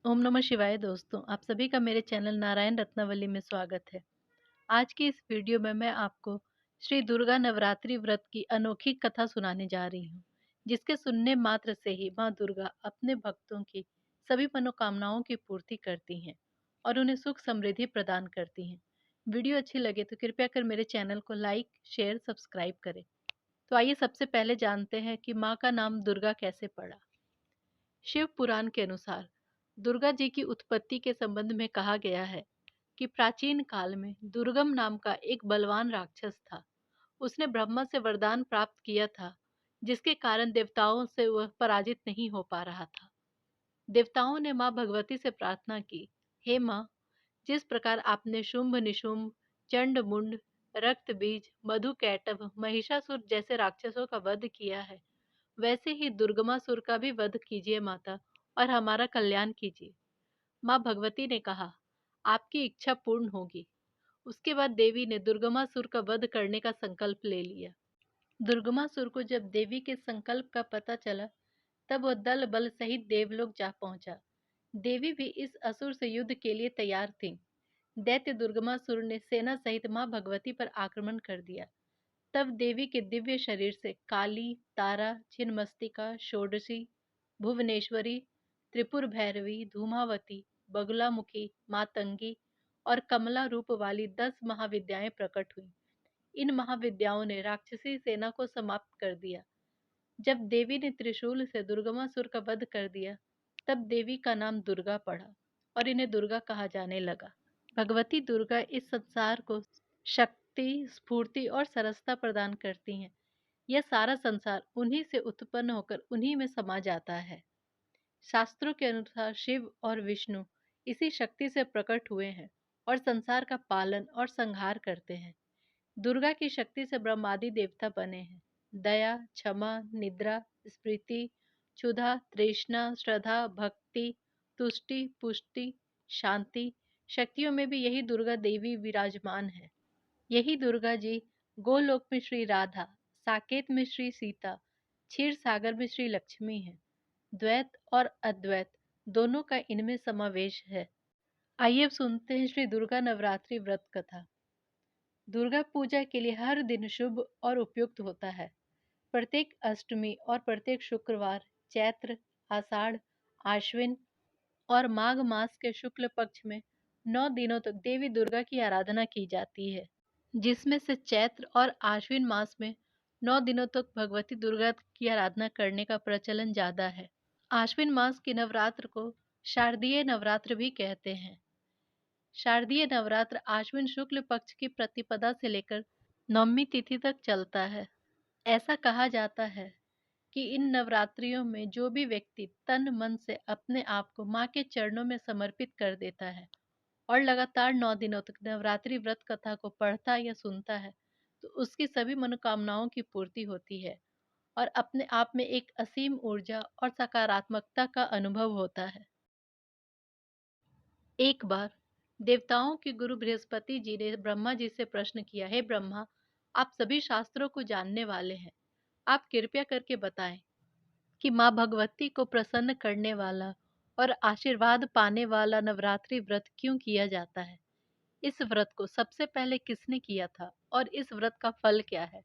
ओम नमः शिवाय दोस्तों, आप सभी का मेरे चैनल नारायण रत्नावली में स्वागत है। आज की इस वीडियो में मैं आपको श्री दुर्गा नवरात्रि व्रत की अनोखी कथा सुनाने जा रही हूँ, जिसके सुनने मात्र से ही माँ दुर्गा अपने भक्तों की सभी मनोकामनाओं की पूर्ति करती हैं और उन्हें सुख समृद्धि प्रदान करती हैं। वीडियो अच्छी लगे तो कृपया कर मेरे चैनल को लाइक, शेयर, सब्सक्राइब करें। तो आइए सबसे पहले जानते हैं कि माँ का नाम दुर्गा कैसे पड़ा। शिव पुराण के अनुसार दुर्गा जी की उत्पत्ति के संबंध में कहा गया है कि प्राचीन काल में दुर्गम नाम का एक बलवान राक्षस था। उसने ब्रह्मा से वरदान प्राप्त किया था, जिसके कारण देवताओं से वह पराजित नहीं हो पा रहा था। देवताओं ने माँ भगवती से प्रार्थना की, हे माँ, जिस प्रकार आपने शुंभ निशुंभ, चंड मुंड, रक्त बीज, मधु कैटभ, महिषासुर जैसे राक्षसों का वध किया है, वैसे ही दुर्गमासुर का भी वध कीजिए माता, और हमारा कल्याण कीजिए। माँ भगवती ने कहा, आपकी इच्छा पूर्ण होगी। उसके बाद देवी ने दुर्गमासुर का वध करने का संकल्प ले लिया। दुर्गमासुर को जब देवी के संकल्प का पता चला, तब वह दल बल सहित देवलोक जा पहुंचा। देवी भी इस असुर से युद्ध के लिए तैयार थीं। दैत्य दुर्गमासुर ने सेना सहित माँ भगवती पर आक्रमण कर दिया। तब देवी के दिव्य शरीर से काली, तारा, छिन्नमस्तिका, षोडशी, भुवनेश्वरी, त्रिपुर भैरवी, धूमावती, बगुलामुखी, मातंगी और कमला रूप वाली 10 महाविद्याएं प्रकट हुई। इन महाविद्याओं ने राक्षसी सेना को समाप्त कर दिया। जब देवी ने त्रिशूल से दुर्गमासुर का वध कर दिया, तब देवी का नाम दुर्गा पड़ा और इन्हें दुर्गा कहा जाने लगा। भगवती दुर्गा इस संसार को शक्ति, स्फूर्ति और सरसता प्रदान करती हैं। यह सारा संसार उन्हीं से उत्पन्न होकर उन्हीं में समा जाता है। शास्त्रों के अनुसार शिव और विष्णु इसी शक्ति से प्रकट हुए हैं और संसार का पालन और संहार करते हैं। दुर्गा की शक्ति से ब्रह्मादि देवता बने हैं। दया, क्षमा, निद्रा, स्मृति, क्षुधा, तृष्णा, श्रद्धा, भक्ति, तुष्टि, पुष्टि, शांति, शक्तियों में भी यही दुर्गा देवी विराजमान है। यही दुर्गा जी गोलोक में श्री राधा, साकेत में श्री सीता, क्षीर सागर में श्री लक्ष्मी है। द्वैत और अद्वैत दोनों का इनमें समावेश है। आइए अब सुनते हैं श्री दुर्गा नवरात्रि व्रत कथा। दुर्गा पूजा के लिए हर दिन शुभ और उपयुक्त होता है। प्रत्येक अष्टमी और प्रत्येक शुक्रवार चैत्र, आषाढ़, आश्विन और माघ मास के शुक्ल पक्ष में 9 दिनों तक देवी दुर्गा की आराधना की जाती है, जिसमें से चैत्र और आश्विन मास में 9 दिनों तक भगवती दुर्गा की आराधना करने का प्रचलन ज्यादा है। आश्विन मास की नवरात्र को शारदीय नवरात्र भी कहते हैं। शारदीय नवरात्र आश्विन शुक्ल पक्ष की प्रतिपदा से लेकर नवमी तिथि तक चलता है। ऐसा कहा जाता है कि इन नवरात्रियों में जो भी व्यक्ति तन मन से अपने आप को माँ के चरणों में समर्पित कर देता है और लगातार 9 दिनों तक नवरात्रि व्रत कथा को पढ़ता या सुनता है, तो उसकी सभी मनोकामनाओं की पूर्ति होती है और अपने आप में एक असीम ऊर्जा और सकारात्मकता का अनुभव होता है। एक बार देवताओं के गुरु बृहस्पति जी ने ब्रह्मा जी से प्रश्न किया, हे ब्रह्मा, आप सभी शास्त्रों को जानने वाले हैं, आप कृपया करके बताएं कि माँ भगवती को प्रसन्न करने वाला और आशीर्वाद पाने वाला नवरात्रि व्रत क्यों किया जाता है। इस व्रत को सबसे पहले किसने किया था और इस व्रत का फल क्या है।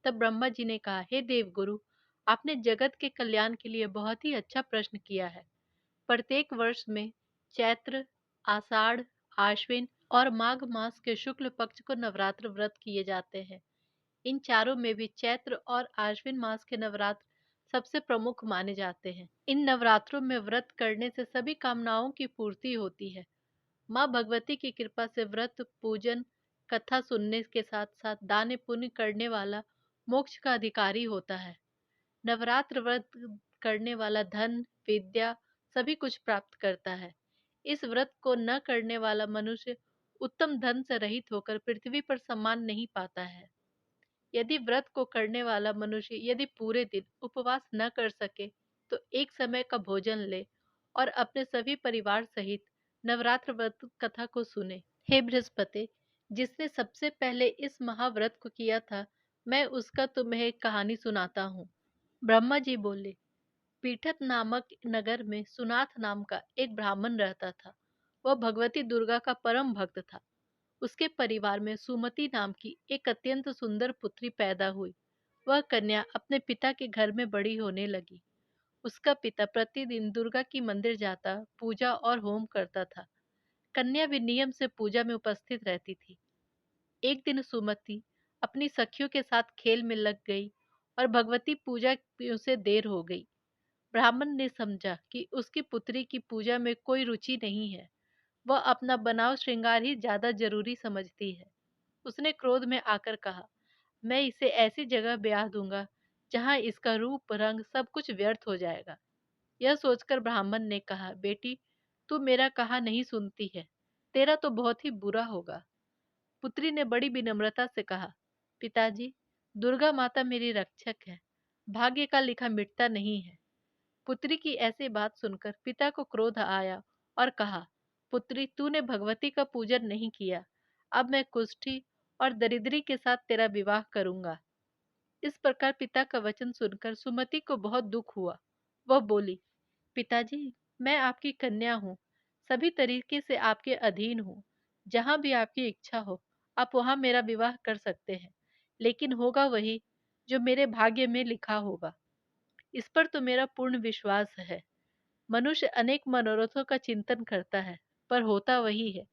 तब ब्रह्मा जी ने कहा, हे देवगुरु, आपने जगत के कल्याण के लिए बहुत ही अच्छा प्रश्न किया है। प्रत्येक वर्ष में चैत्र, आषाढ़, आश्विन और माघ मास के शुक्ल पक्ष को नवरात्र व्रत किए जाते हैं। इन चारों में भी चैत्र और आश्विन मास के नवरात्र सबसे प्रमुख माने जाते हैं। इन नवरात्रों में व्रत करने से सभी कामनाओं की पूर्ति होती है। माँ भगवती की कृपा से व्रत, पूजन, कथा सुनने के साथ साथ दान पुण्य करने वाला मोक्ष का अधिकारी होता है। नवरात्र व्रत करने वाला धन, विद्या सभी कुछ प्राप्त करता है। इस व्रत को न करने वाला मनुष्य उत्तम धन से रहित होकर पृथ्वी पर सम्मान नहीं पाता है। यदि व्रत को करने वाला मनुष्य यदि पूरे दिन उपवास न कर सके, तो एक समय का भोजन ले और अपने सभी परिवार सहित नवरात्र व्रत कथा को सुने। हे बृहस्पति, जिसने सबसे पहले इस महाव्रत को किया था, मैं उसका तुम्हें एक कहानी सुनाता हूँ। ब्रह्मा जी बोले, पीठत नामक नगर में सुनाथ नाम का एक ब्राह्मण रहता था। वह भगवती दुर्गा का परम भक्त था। उसके परिवार में सुमति नाम की एक अत्यंत सुंदर पुत्री पैदा हुई। वह कन्या अपने पिता के घर में बड़ी होने लगी। उसका पिता प्रतिदिन दुर्गा की मंदिर जाता, पूजा और होम करता था। कन्या भी नियम से पूजा में उपस्थित रहती थी। एक दिन सुमति अपनी सखियों के साथ खेल में लग गई और भगवती पूजा में उसे देर हो गई। ब्राह्मण ने समझा कि उसकी पुत्री की पूजा में कोई रुचि नहीं है। वह अपना बनाव श्रृंगार ही ज्यादा जरूरी समझती है। उसने क्रोध में आकर कहा, मैं इसे ऐसी जगह ब्याह दूंगा जहां इसका रूप रंग सब कुछ व्यर्थ हो जाएगा। यह सोचकर ब्राह्मण ने कहा, बेटी, तू मेरा कहा नहीं सुनती है। तेरा तो बहुत ही बुरा होगा। पुत्री ने बड़ी विनम्रता से कहा, पिताजी, दुर्गा माता मेरी रक्षक है। भाग्य का लिखा मिटता नहीं है। पुत्री की ऐसी बात सुनकर पिता को क्रोध आया और कहा, पुत्री, तूने भगवती का पूजन नहीं किया। अब मैं कुष्ठी और दरिद्री के साथ तेरा विवाह करूंगा। इस प्रकार पिता का वचन सुनकर सुमति को बहुत दुख हुआ। वह बोली, पिताजी, मैं आपकी कन्या हूँ, सभी तरीके से आपके अधीन हूँ। जहाँ भी आपकी इच्छा हो, आप वहाँ मेरा विवाह कर सकते हैं, लेकिन होगा वही जो मेरे भाग्य में लिखा होगा। इस पर तो मेरा पूर्ण विश्वास है। मनुष्य अनेक मनोरथों का चिंतन करता है, पर होता वही है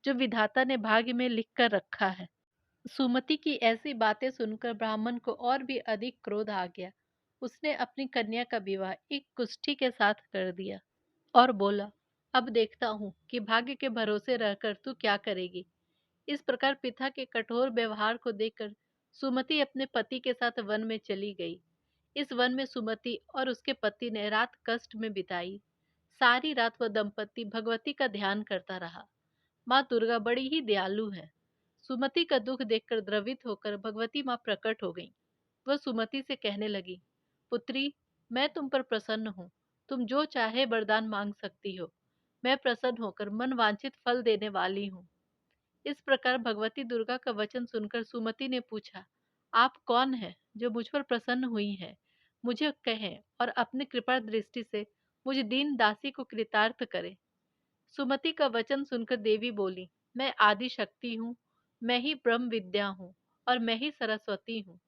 जो विधाता ने भाग्य में लिख कर रखा है। सुमति की ऐसी बातें सुनकर ब्राह्मण को और भी अधिक क्रोध आ गया। उसने अपनी कन्या का विवाह एक कुष्ठी के साथ कर दिया और बोला, अब देखता हूँ कि भाग्य के भरोसे रहकर तू क्या करेगी। इस प्रकार पिता के कठोर व्यवहार को देखकर सुमति अपने पति के साथ वन में चली गई। इस वन में सुमति और उसके पति ने रात कष्ट में बिताई। सारी रात वह दंपति भगवती का ध्यान करता रहा। माँ दुर्गा बड़ी ही दयालु है। सुमति का दुख देखकर द्रवित होकर भगवती माँ प्रकट हो गईं। वह सुमति से कहने लगी, पुत्री, मैं तुम पर प्रसन्न हूँ। तुम जो चाहे वरदान मांग सकती हो। मैं प्रसन्न होकर मन वांछित फल देने वाली हूँ। इस प्रकार भगवती दुर्गा का वचन सुनकर सुमति ने पूछा, आप कौन हैं जो मुझ पर प्रसन्न हुई हैं? मुझे कहें और अपनी कृपा दृष्टि से मुझ दीन दासी को कृतार्थ करें। सुमति का वचन सुनकर देवी बोली, मैं आदि शक्ति हूँ, मैं ही ब्रह्म विद्या हूँ और मैं ही सरस्वती हूँ।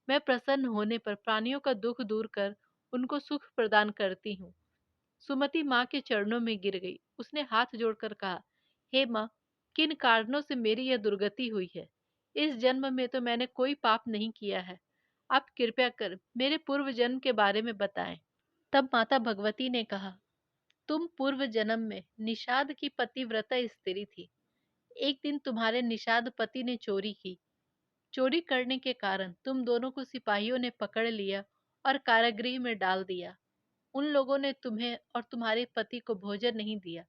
मैं प्रसन्न होने पर प्राणियों का दुख दूर कर उनको सुख प्रदान करती हूँ। सुमति माँ के चरणों में गिर गई। उसने हाथ जोड़कर कहा, हे माँ, किन कारणों से मेरी यह दुर्गति हुई है? इस जन्म में तो मैंने कोई पाप नहीं किया है। आप कृपया कर मेरे पूर्व जन्म के बारे में बताएं। तब माता भगवती ने कहा, तुम पूर्व जन्म में निषाद की पतिव्रता स्त्री थी। एक दिन तुम्हारे निषाद पति ने चोरी की। चोरी करने के कारण तुम दोनों को सिपाहियों ने पकड़ लिया और कारागृह में डाल दिया। उन लोगों ने तुम्हें और तुम्हारे पति को भोजन नहीं दिया।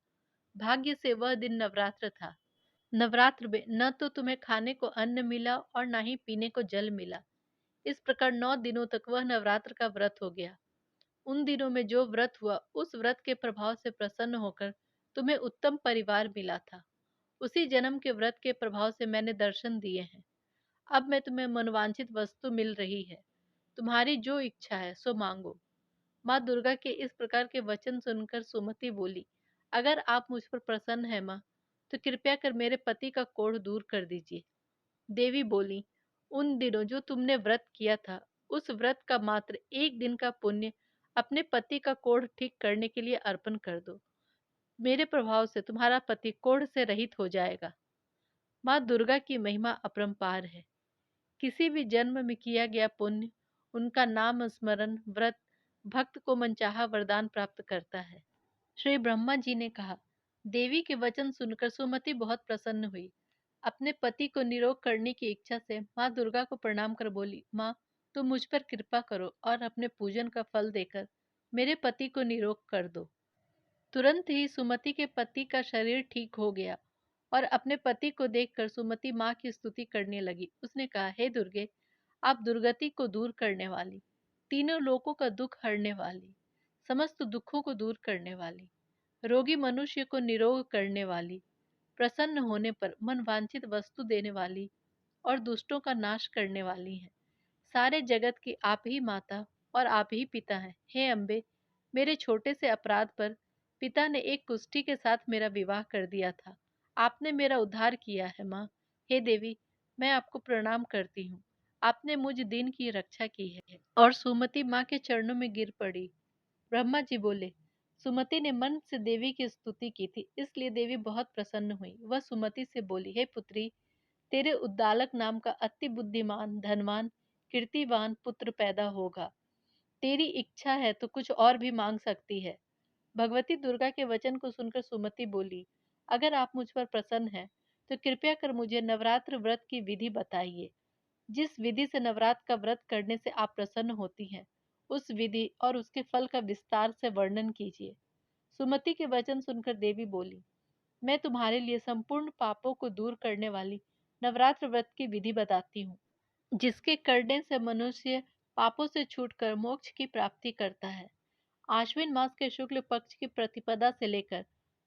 भाग्य से वह दिन नवरात्र था। नवरात्र में न तो तुम्हें खाने को अन्न मिला और न ही पीने को जल मिला। इस प्रकार 9 दिनों तक वह नवरात्र का व्रत हो गया। उन दिनों में जो व्रत हुआ, उस व्रत के प्रभाव से प्रसन्न होकर तुम्हें उत्तम परिवार मिला था। उसी जन्म के व्रत के प्रभाव से मैंने दर्शन दिए हैं। अब मैं तुम्हें मनवांछित वस्तु मिल रही है। तुम्हारी जो इच्छा है सो मांगो। माँ दुर्गा के इस प्रकार के वचन सुनकर सुमति बोली, अगर आप मुझ पर प्रसन्न हैं माँ, तो कृपया कर मेरे पति का कोढ़ दूर कर दीजिए। देवी बोली, उन दिनों जो तुमने व्रत किया था, उस व्रत का मात्र एक दिन का पुण्य अपने पति का कोढ़ ठीक करने के लिए अर्पण कर दो। मेरे प्रभाव से तुम्हारा पति कोढ़ से रहित हो जाएगा। माँ दुर्गा की महिमा अपरंपार है। किसी भी जन्म में किया गया पुण्य, उनका नाम स्मरण व्रत भक्त को मनचाहा वरदान प्राप्त करता है। श्री ब्रह्मा जी ने कहा, देवी के वचन सुनकर सुमति बहुत प्रसन्न हुई। अपने पति को निरोग करने की इच्छा से माँ दुर्गा को प्रणाम कर बोली, माँ, तुम मुझ पर कृपा करो और अपने पूजन का फल देकर मेरे पति को निरोग कर दो। तुरंत ही सुमति के पति का शरीर ठीक हो गया और अपने पति को देखकर सुमति माँ की स्तुति करने लगी। उसने कहा, हे दुर्गे, आप दुर्गति को दूर करने वाली, तीनों लोकों का दुख हरने वाली, समस्त दुखों को दूर करने वाली, रोगी मनुष्य को निरोग करने वाली, प्रसन्न होने पर मन वांछित वस्तु देने वाली और दुष्टों का नाश करने वाली हैं। सारे जगत की आप ही माता और आप ही पिता हैं। हे अम्बे, मेरे छोटे से अपराध पर पिता ने एक कुष्ठी के साथ मेरा विवाह कर दिया था। आपने मेरा उद्धार किया है माँ। हे देवी, मैं आपको प्रणाम करती हूँ। आपने मुझ दिन की रक्षा की है। और सुमति माँ के चरणों में गिर पड़ी। ब्रह्मा जी बोले। सुमति ने मन से देवी की स्तुति की थी, इसलिए देवी बहुत प्रसन्न हुई। वह सुमति से बोली, हे पुत्री, तेरे उद्दालक नाम का अति बुद्धिमान, धनवान, कीर्तिवान पुत्र पैदा होगा। तेरी इच्छा है तो कुछ और भी मांग सकती है। भगवती दुर्गा के वचन को सुनकर सुमति बोली, अगर आप मुझ पर प्रसन्न हैं, तो कृपया कर मुझे नवरात्र व्रत की विधि बताइए। जिस विधि से नवरात्र का व्रत करने से आप प्रसन्न होती हैं, उस विधि और उसके फल का विस्तार से वर्णन कीजिए। सुमति के वचन सुनकर देवी बोली, मैं तुम्हारे लिए संपूर्ण पापों को दूर करने वाली नवरात्र व्रत की विधि बताती हूँ, जिसके करने से मनुष्य पापों से छूटकर मोक्ष की प्राप्ति करता है। आश्विन मास के शुक्ल पक्ष की प्रतिपदा से लेकर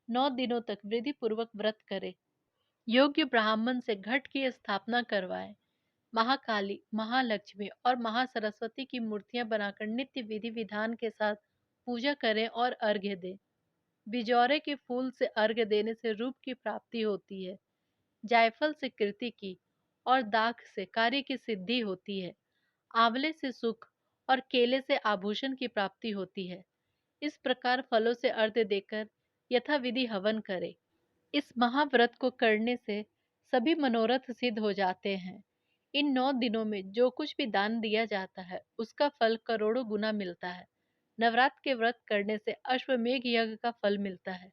9 दिनों तक विधि पूर्वक व्रत करे। योग्य ब्राह्मण से घट की स्थापना करवाए। महाकाली, महालक्ष्मी और महासरस्वती की मूर्तियां बनाकर नित्य विधि विधान के साथ पूजा करें और अर्घ्य दें। बिजौरे के फूल से अर्घ्य देने से रूप की प्राप्ति होती है। जायफल से कीर्ति की और दाख से कार्य की सिद्धि होती है। आंवले से सुख और केले से आभूषण की प्राप्ति होती है। इस प्रकार फलों से अर्घ्य देकर यथाविधि हवन करें। इस महाव्रत को करने से सभी मनोरथ सिद्ध हो जाते हैं। इन 9 दिनों में जो कुछ भी दान दिया जाता है, उसका फल करोड़ों गुना मिलता है। नवरात्र के व्रत करने से अश्वमेघ यज्ञ का फल मिलता है।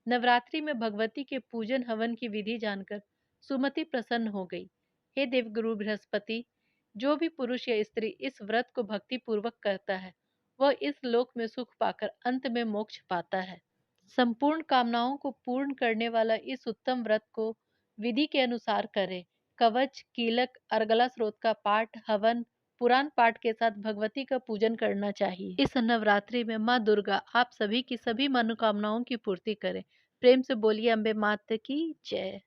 नवरात्रि में भगवती के पूजन हवन की विधि जानकर सुमति प्रसन्न हो गई। हे देवगुरु बृहस्पति, जो भी पुरुष या स्त्री इस व्रत को भक्ति पूर्वक करता है, वह इस लोक में सुख पाकर अंत में मोक्ष पाता है। संपूर्ण कामनाओं को पूर्ण करने वाला इस उत्तम व्रत को विधि के अनुसार करें। कवच, कीलक, अर्गला स्रोत का पाठ, हवन, पुराण पाठ के साथ भगवती का पूजन करना चाहिए। इस नवरात्रि में माँ दुर्गा आप सभी की सभी मनोकामनाओं की पूर्ति करें। प्रेम से बोलिए अम्बे मात की जय।